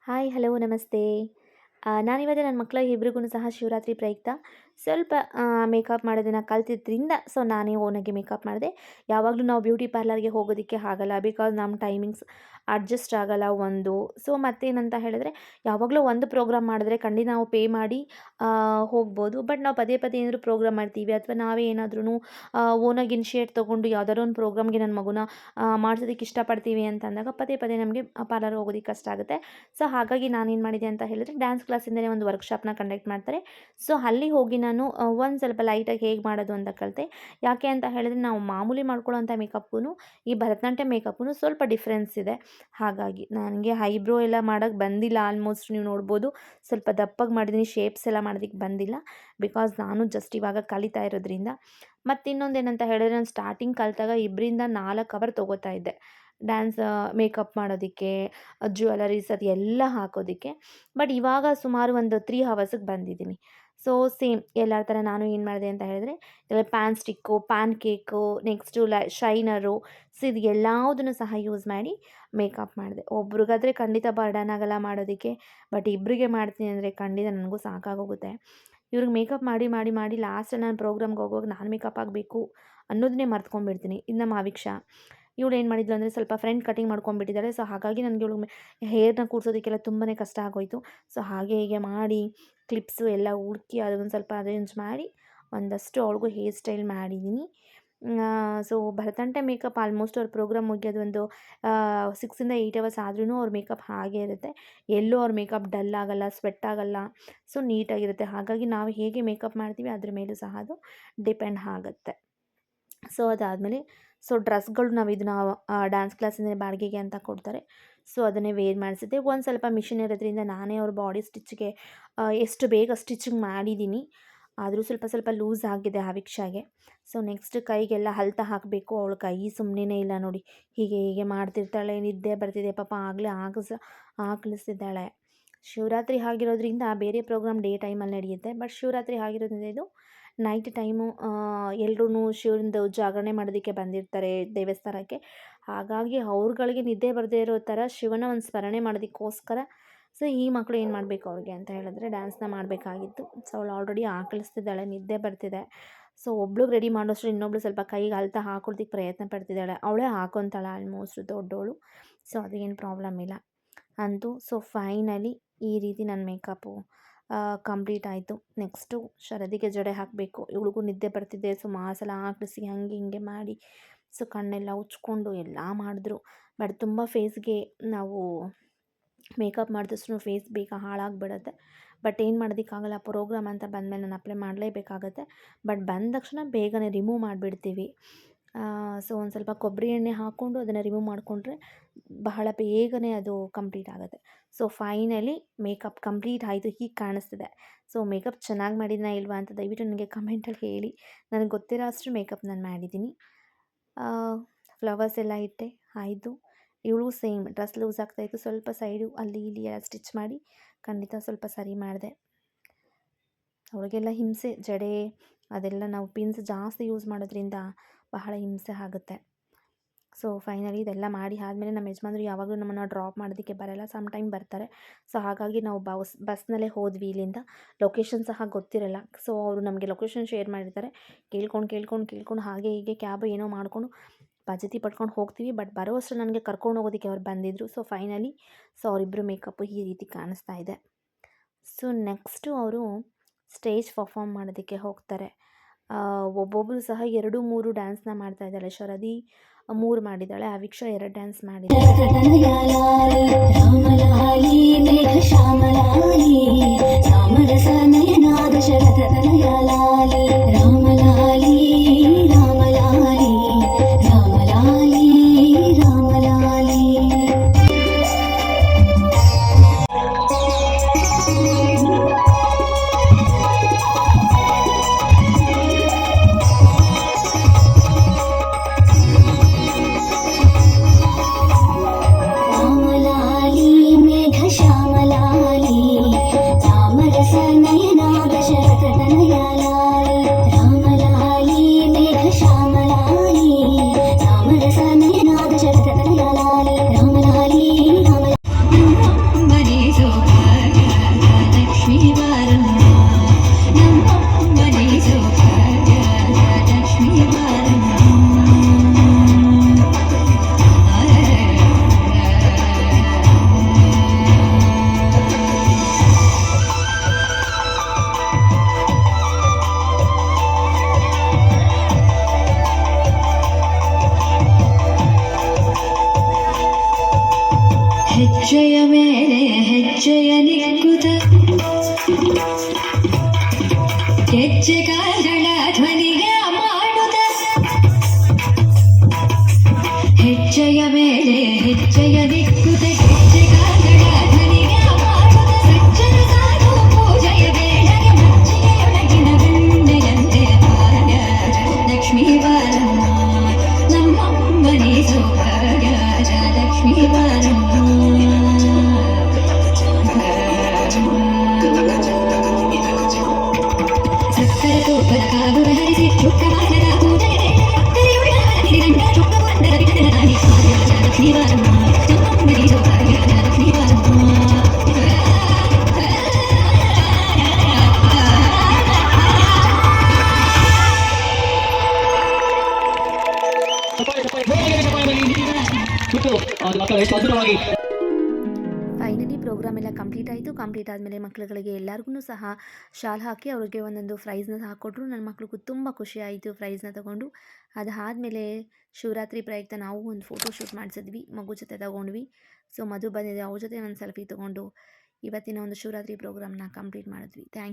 Hi, hello, ನಮಸ್ತೆ. ನಾನಿವತ್ತು ನನ್ನ ಮಕ್ಕಳ ಇಬ್ರಿಗೂ ಸಹ ಶಿವರಾತ್ರಿ ಪ್ರಯುಕ್ತ ಸ್ವಲ್ಪ ಮೇಕಪ್ ಮಾಡೋದನ್ನು ಕಲ್ತಿದ್ರಿಂದ ನಾನೇ ಓನಾಗಿ ಮೇಕಪ್ ಮಾಡಿದೆ. ಯಾವಾಗಲೂ ನಾವು ಬ್ಯೂಟಿ ಪಾರ್ಲರ್ಗೆ ಹೋಗೋದಕ್ಕೆ ಆಗಲ್ಲ, ಬಿಕಾಸ್ ನಮ್ಮ ಟೈಮಿಂಗ್ಸ್ ಅಡ್ಜಸ್ಟ್ ಆಗಲ್ಲ ಒಂದು. ಮತ್ತೇನಂತ ಹೇಳಿದ್ರೆ, ಯಾವಾಗಲೂ ಒಂದು ಪ್ರೋಗ್ರಾಮ್ ಮಾಡಿದ್ರೆ ಖಂಡಿತ ನಾವು ಪೇ ಮಾಡಿ ಹೋಗ್ಬೋದು. ಬಟ್ ನಾವು ಪದೇ ಪದೇ ಏನಾದರೂ ಪ್ರೋಗ್ರಾಮ್ ಮಾಡ್ತೀವಿ ಅಥವಾ ನಾವೇ ಏನಾದ್ರೂ ಓನಾಗಿ ಇನಿಷಿಯೇಟ್ ತೊಗೊಂಡು ಯಾವ್ದಾದ್ರು ಒಂದು ಪ್ರೋಗ್ರಾಮ್ಗೆ ನನ್ನ ಮಗುನ ಮಾಡ್ಸೋದಕ್ಕೆ ಇಷ್ಟಪಡ್ತೀವಿ ಅಂತಂದಾಗ ಪದೇ ಪದೇ ನಮಗೆ ಪಾರ್ಲರ್ ಹೋಗೋದಕ್ಕೆ ಕಷ್ಟ ಆಗುತ್ತೆ. ಹಾಗಾಗಿ ನಾನೇನು ಮಾಡಿದೆ ಅಂತ ಹೇಳಿದ್ರೆ, ಡ್ಯಾನ್ಸ್ ಕ್ಲಾಸಿಂದಲೇ ಒಂದು ವರ್ಕ್ಶಾಪ್ನ ಕಂಡಕ್ಟ್ ಮಾಡ್ತಾರೆ. ಅಲ್ಲಿ ಹೋಗಿ ನಾನು ಒಂದು ಸ್ವಲ್ಪ ಲೈಟಾಗಿ ಹೇಗೆ ಮಾಡೋದು ಅಂತ ಕಲಿತೆ. ಯಾಕೆ ಅಂತ ಹೇಳಿದ್ರೆ, ನಾವು ಮಾಮೂಲಿ ಮಾಡ್ಕೊಳ್ಳೋಂಥ ಮೇಕಪ್ಗೂ ಈ ಭರತನಾಟ್ಯ ಮೇಕಪ್ಗೂ ಸ್ವಲ್ಪ ಡಿಫ್ರೆನ್ಸ್ ಇದೆ. ಹಾಗಾಗಿ ನನಗೆ ಐಬ್ರೋ ಎಲ್ಲ ಮಾಡೋಕ್ಕೆ ಬಂದಿಲ್ಲ. ಆಲ್ಮೋಸ್ಟ್ ನೀವು ನೋಡ್ಬೋದು, ಸ್ವಲ್ಪ ದಪ್ಪಗೆ ಮಾಡಿದ್ದೀನಿ, ಶೇಪ್ಸ್ ಎಲ್ಲ ಮಾಡೋದಕ್ಕೆ ಬಂದಿಲ್ಲ, ಬಿಕಾಸ್ ನಾನು ಜಸ್ಟ್ ಇವಾಗ ಕಲಿತಾ ಇರೋದ್ರಿಂದ. ಮತ್ತು ಇನ್ನೊಂದೇನಂತ ಹೇಳಿದ್ರೆ, ನಾನು ಸ್ಟಾರ್ಟಿಂಗ್ ಕಲಿತಾಗ 2-4 ಅವರ್ ತೊಗೋತಾ ಇದ್ದೆ ಡ್ಯಾನ್ಸ್ ಮೇಕಪ್ ಮಾಡೋದಕ್ಕೆ, ಜ್ಯುವೆಲರೀಸ್ ಅದು ಎಲ್ಲ ಹಾಕೋದಕ್ಕೆ. ಬಟ್ ಇವಾಗ ಸುಮಾರು ಒಂದು 3 ಅವರ್ಸಿಗೆ ಬಂದಿದ್ದೀನಿ. ಸೇಮ್ ಎಲ್ಲರ ಥರ ನಾನು ಏನು ಮಾಡಿದೆ ಅಂತ ಹೇಳಿದ್ರೆ, pan stick, pancake, next shiner, ಇದು ಎಲ್ಲದನ್ನು ಸಹ ಯೂಸ್ ಮಾಡಿ ಮೇಕಪ್ ಮಾಡಿದೆ. ಒಬ್ರಿಗಾದರೆ ಖಂಡಿತ ಬರ್ಡನ್ ಆಗಲ್ಲ ಮಾಡೋದಕ್ಕೆ, ಬಟ್ ಇಬ್ಬರಿಗೆ ಮಾಡ್ತೀನಿ ಅಂದರೆ ಖಂಡಿತ ನನಗೂ ಸಾಕಾಗೋಗುತ್ತೆ. ಇವ್ರಿಗೆ ಮೇಕಪ್ ಮಾಡಿ ಮಾಡಿ ಮಾಡಿ ಲಾಸ್ಟ್ ನಾನು ಪ್ರೋಗ್ರಾಮ್ಗೆ ಹೋಗುವಾಗ ನಾನು ಮೇಕಪ್ ಆಗಬೇಕು ಅನ್ನೋದನ್ನೇ ಮರ್ತ್ಕೊಂಡ್ಬಿಡ್ತೀನಿ. ಇದು ನಮ್ಮ ಆವಿಕ್ಷಾ. ಇವಳು ಏನು ಮಾಡಿದ್ಲು ಅಂದರೆ, ಸ್ವಲ್ಪ ಫ್ರಂಟ್ ಕಟಿಂಗ್ ಮಾಡ್ಕೊಂಡ್ಬಿಟ್ಟಿದ್ದಾಳೆ. ಹಾಗಾಗಿ ನನಗೆ ಇವಳು ಹೇರ್ನ ಕೂರಿಸೋದಕ್ಕೆಲ್ಲ ತುಂಬಾ ಕಷ್ಟ ಆಗೋಯಿತು. ಹಾಗೆ ಹೀಗೆ ಮಾಡಿ ಕ್ಲಿಪ್ಸು ಎಲ್ಲ ಹುಡುಕಿ ಅದೊಂದು ಸ್ವಲ್ಪ ಅರೇಂಜ್ ಮಾಡಿ ಒಂದಷ್ಟು ಅವಳಿಗೂ ಹೇರ್ ಸ್ಟೈಲ್ ಮಾಡಿದ್ದೀನಿ. ಭರತನಾಟ್ಯ ಮೇಕಪ್ ಆಲ್ಮೋಸ್ಟ್ ಅವ್ರ ಪ್ರೋಗ್ರಾಮ್ ಮುಗಿಯೋದು ಒಂದು 6-8 ಅವರ್ಸ್ ಆದ್ರೂ ಅವ್ರ ಮೇಕಪ್ ಹಾಗೇ ಇರುತ್ತೆ. ಎಲ್ಲೂ ಅವ್ರ ಮೇಕಪ್ ಡಲ್ ಆಗಲ್ಲ, ಸ್ವೆಟ್ ಆಗಲ್ಲ, ನೀಟಾಗಿರುತ್ತೆ. ಹಾಗಾಗಿ ನಾವು ಹೇಗೆ ಮೇಕಪ್ ಮಾಡ್ತೀವಿ ಅದ್ರ ಮೇಲೂ ಸಹ ಅದು ಡಿಪೆಂಡ್ ಆಗುತ್ತೆ. ಅದಾದಮೇಲೆ ಡ್ರೆಸ್ಗಳು ನಾವು ಇದನ್ನ ಡ್ಯಾನ್ಸ್ ಕ್ಲಾಸಿಂದ ಬಾಡಿಗೆಗೆ ಅಂತ ಕೊಡ್ತಾರೆ. ಅದನ್ನೇ ವೇರ್ ಮಾಡಿಸಿದ್ದೆ. ಒಂದು ಸ್ವಲ್ಪ ಮಿಷಿನ್ ಇರೋದ್ರಿಂದ ನಾನೇ ಅವ್ರ ಬಾಡಿ ಸ್ಟಿಚ್ಗೆ ಎಷ್ಟು ಬೇಗ ಸ್ಟಿಚಿಂಗ್ ಮಾಡಿದ್ದೀನಿ. ಆದರೂ ಸ್ವಲ್ಪ ಸ್ವಲ್ಪ ಲೂಸ್ ಆಗಿದೆ ಆವಿಕ್ಷಾಗೆ. ನೆಕ್ಸ್ಟ್ ಕೈಗೆಲ್ಲ ಹಲ್ತಾ ಹಾಕಬೇಕು. ಅವಳ ಕೈ ಸುಮ್ಮನೆ ಇಲ್ಲ ನೋಡಿ, ಹೀಗೆ ಹೀಗೆ ಮಾಡ್ತಿರ್ತಾಳೆ. ನಿದ್ದೆ ಬರ್ತಿದೆ ಪಾಪ, ಆಗಲೇ ಹಾಕಿಸ್ತಿದ್ದಾಳೆ. ಶಿವರಾತ್ರಿ ಆಗಿರೋದ್ರಿಂದ ಬೇರೆ ಪ್ರೋಗ್ರಾಮ್ ಡೇ ಟೈಮಲ್ಲಿ ನಡೆಯುತ್ತೆ, ಬಟ್ ಶಿವರಾತ್ರಿ ಆಗಿರೋದ್ರಿಂದ ಇದು ನೈಟ್ ಟೈಮು. ಎಲ್ಲರೂ ಶಿವನದು ಜಾಗರಣೆ ಮಾಡೋದಕ್ಕೆ ಬಂದಿರ್ತಾರೆ ದೇವಸ್ಥಾನಕ್ಕೆ. ಹಾಗಾಗಿ ಅವ್ರುಗಳಿಗೆ ನಿದ್ದೆ ಬರದೇ ಇರೋ ಥರ ಶಿವನ ಒಂದು ಸ್ಮರಣೆ ಮಾಡೋದಕ್ಕೋಸ್ಕರ ಈ ಮಕ್ಕಳು ಏನು ಮಾಡಬೇಕು ಅವ್ರಿಗೆ ಅಂತ ಹೇಳಿದ್ರೆ, ಡ್ಯಾನ್ಸ್ನ ಮಾಡಬೇಕಾಗಿತ್ತು. ಅವಳು ಆಲ್ರೆಡಿ ಆಕಳಿಸ್ತಿದ್ದಾಳೆ, ನಿದ್ದೆ ಬರ್ತಿದೆ. ಒಬ್ಳಿಗೆ ರೆಡಿ ಮಾಡೋಷ್ಟು ಇನ್ನೊಬ್ಳು ಸ್ವಲ್ಪ ಕೈಗೆ ಅಲ್ತಾ ಹಾಕೊಳ್ತಿಕ್ಕೆ ಪ್ರಯತ್ನ ಪಡ್ತಿದ್ದಾಳೆ. ಅವಳೇ ಹಾಕೊತಾಳೆ ಆಲ್ಮೋಸ್ಟ್ ದೊಡ್ಡವಳು. ಅದೇನು ಪ್ರಾಬ್ಲಮ್ ಇಲ್ಲ ಅಂತೂ. ಫೈನಲಿ ಈ ರೀತಿ ನನ್ನ ಮೇಕಪ್ಪು ಕಂಪ್ಲೀಟ್ ಆಯಿತು. ನೆಕ್ಸ್ಟು ಶರದಿಗೆ ಜಡೆ ಹಾಕಬೇಕು. ಇವಳಿಗೂ ನಿದ್ದೆ ಬರ್ತಿದ್ದೆ, ಸುಮಾರು ಸಲ ಹಾಕಿಸಿ ಹಂಗೆ ಹಿಂಗೆ ಮಾಡಿ ಕಣ್ಣೆಲ್ಲ ಉಚ್ಕೊಂಡು ಎಲ್ಲ ಮಾಡಿದ್ರು. ಬಟ್ ತುಂಬ ಫೇಸ್ಗೆ ನಾವು ಮೇಕಪ್ ಮಾಡಿದಷ್ಟು ಫೇಸ್ ಬೇಗ ಹಾಳಾಗಿಬಿಡುತ್ತೆ. ಬಟ್ ಏನು ಮಾಡೋದಕ್ಕಾಗಲ್ಲ, ಪ್ರೋಗ್ರಾಮ್ ಅಂತ ಬಂದಮೇಲೆ ನಾನು ಅಪ್ಲೈ ಮಾಡಲೇಬೇಕಾಗತ್ತೆ. ಬಟ್ ಬಂದ ತಕ್ಷಣ ಬೇಗನೆ ರಿಮೂವ್ ಮಾಡಿಬಿಡ್ತೀವಿ. ಒಂದು ಸ್ವಲ್ಪ ಕೊಬ್ಬರಿ ಎಣ್ಣೆ ಹಾಕ್ಕೊಂಡು ಅದನ್ನು ರಿಮೂವ್ ಮಾಡಿಕೊಂಡ್ರೆ ಬಹಳ ಬೇಗನೆ ಅದು ಕಂಪ್ಲೀಟ್ ಆಗುತ್ತೆ. ಫೈನಲಿ ಮೇಕಪ್ ಕಂಪ್ಲೀಟ್ ಆಯಿತು. ಹೀಗೆ ಕಾಣಿಸ್ತಿದೆ. ಮೇಕಪ್ ಚೆನ್ನಾಗಿ ಮಾಡಿದ್ನಾ ಇಲ್ವಾ ಅಂತ ದಯವಿಟ್ಟು ನನಗೆ ಕಮೆಂಟಲ್ಲಿ ಹೇಳಿ. ನನಗೆ ಗೊತ್ತಿರೋ ಅಷ್ಟು ಮೇಕಪ್ ನಾನು ಮಾಡಿದ್ದೀನಿ. ಫ್ಲವರ್ಸ್ ಎಲ್ಲ ಇಟ್ಟೆ, ಆಯಿತು. ಇವಳು ಸೇಮ್ ಡ್ರೆಸ್ ಲೂಸ್ ಆಗ್ತಾಯಿತ್ತು, ಸ್ವಲ್ಪ ಸೈಡು ಅಲ್ಲಿ ಇಲ್ಲಿ ಎಲ್ಲ ಸ್ಟಿಚ್ ಮಾಡಿ ಖಂಡಿತ ಸ್ವಲ್ಪ ಸರಿ ಮಾಡಿದೆ. ಅವಳಿಗೆಲ್ಲ ಹಿಂಸೆ, ಜಡೆ ಅದೆಲ್ಲ ನಾವು ಪಿನ್ಸ್ ಜಾಸ್ತಿ ಯೂಸ್ ಮಾಡೋದ್ರಿಂದ ಬಹಳ ಹಿಂಸೆ ಆಗುತ್ತೆ. ಫೈನಲಿ ಇದೆಲ್ಲ ಮಾಡಿ ಆದಮೇಲೆ ನಮ್ಮ ಯಜಮಾನ್ರು ಯಾವಾಗಲೂ ನಮ್ಮನ್ನು ಡ್ರಾಪ್ ಮಾಡೋದಕ್ಕೆ ಬರೋಲ್ಲ, ಸಮ್ ಟೈಮ್ ಬರ್ತಾರೆ. ಹಾಗಾಗಿ ನಾವು ಬಸ್ನಲ್ಲೇ ಹೋದ್ವಿ. ಇಲ್ಲಿಂದ ಲೊಕೇಶನ್ ಸಹ ಗೊತ್ತಿರಲ್ಲ. ಅವರು ನಮಗೆ ಲೊಕೇಶನ್ ಶೇರ್ ಮಾಡಿರ್ತಾರೆ. ಕೇಳ್ಕೊಂಡು ಹಾಗೆ ಹೀಗೆ ಕ್ಯಾಬ್ ಏನೋ ಮಾಡಿಕೊಂಡು ಪಜತಿ ಪಡ್ಕೊಂಡು ಹೋಗ್ತೀವಿ. ಬಟ್ ಬರೋ ಅಷ್ಟು ನನಗೆ ಕರ್ಕೊಂಡು ಹೋಗೋದಕ್ಕೆ ಅವ್ರು ಬಂದಿದ್ದರು. ಅವರಿಬ್ಬರು ಅವರಿಬ್ಬರು ಮೇಕಪ್ಪು ಈ ರೀತಿ ಕಾಣಿಸ್ತಾ ಇದೆ. ನೆಕ್ಸ್ಟು ಅವರು ಸ್ಟೇಜ್ ಪರ್ಫಾರ್ಮ್ ಮಾಡೋದಕ್ಕೆ ಹೋಗ್ತಾರೆ. ಒಬ್ಬೊಬ್ಬರು ಸಹ 2-3 ಡ್ಯಾನ್ಸ್ನ ಮಾಡ್ತಾ ಇದ್ದಾಳೆ. ಶರದಿ 3 ಮಾಡಿದ್ದಾಳೆ, ಆವಿಕ್ಷಾ 2 ಡ್ಯಾನ್ಸ್ ಮಾಡಿದ್ದಾಳೆ. ಹೆಜ್ಜೆಯ ಮೇಲೆ ಹೆಜ್ಜೆಯ ನಿಕ್ಕುತ ಹೆಜ್ಜೆಗಾರಳ ಧ್ವನಿಯ ಮಾಡುತ್ತ ಹೆಜ್ಜೆಯ ಮೇಲೆ ಹೆಜ್ಜೆಯ ನಿಕ್ಕುತ ಹೆಜ್ಜೆಗಾರಳ ಧ್ವನಿಯ ಮಾಡುತ್ತ ಸಜ್ಜನ ಸಾಧು ಪೂಜೆಯ ವೇಳೆಗೆ ಮಜ್ಜಿಗೆಯೊಳಗಿನ ಬೆಣ್ಣೆಯಂತೆ ಭಾಗ್ಯ ಲಕ್ಷ್ಮೀ ಬಾರಮ್ಮ ನಮ್ಮಮ್ಮನಿ ಸೌಭಾಗ್ಯ ಲಕ್ಷ್ಮೀ ಬಾರಮ್ಮ ಸಕ್ಕರ ತೂಕದ ಕಾಗುರ ಹರಿಸಿ ಚುಕ್ಕವಾನದ ಪೂಜೆಗೆ ಅಕ್ಕರೆಯುಳ್ಳ ಹಿರಿಗಂಡ ಚುಕ್ಕವಂದರ ವಿಠಲನ ತಾಯಿ ಭಾಗ್ಯರಾಜ ಲಕ್ಷ್ಮೀ ಬಾರಮ್ಮ ನಮ್ಮಮ್ಮನಿ ಸೌಭಾಗ್ಯ ಲಕ್ಷ್ಮೀ ಬಾರಮ್ಮ ಫೈನಲಿ ಪ್ರೋಗ್ರಾಮ್ ಎಲ್ಲ ಕಂಪ್ಲೀಟ್ ಆಯಿತು. ಕಂಪ್ಲೀಟ್ ಆದಮೇಲೆ ಮಕ್ಕಳುಗಳಿಗೆ ಎಲ್ಲರಿಗೂ ಸಹ ಶಾಲ್ ಹಾಕಿ ಅವ್ರಿಗೆ ಒಂದೊಂದು ಪ್ರೈಸ್ನ ಹಾಕ್ಕೊಟ್ರು. ನನ್ನ ಮಕ್ಳಿಗೂ ತುಂಬ ಖುಷಿ ಆಯಿತು ಪ್ರೈಸ್ನ ತಗೊಂಡು. ಅದಾದಮೇಲೆ ಶಿವರಾತ್ರಿ ಪ್ರಯುಕ್ತ ನಾವು ಒಂದು ಫೋಟೋ ಶೂಟ್ ಮಾಡಿಸಿದ್ವಿ, ಮಗು ಜೊತೆ ತಗೊಂಡ್ವಿ. ಸೊ ಮಧು ಬಂದಿದೆ, ಅವ್ರ ಜೊತೆ ಒಂದು ಸೆಲ್ಫಿ ತೊಗೊಂಡು ಇವತ್ತಿನ ಒಂದು ಶಿವರಾತ್ರಿ ಪ್ರೋಗ್ರಾಮ್ನ ಕಂಪ್ಲೀಟ್ ಮಾಡಿದ್ವಿ. ಥ್ಯಾಂಕ್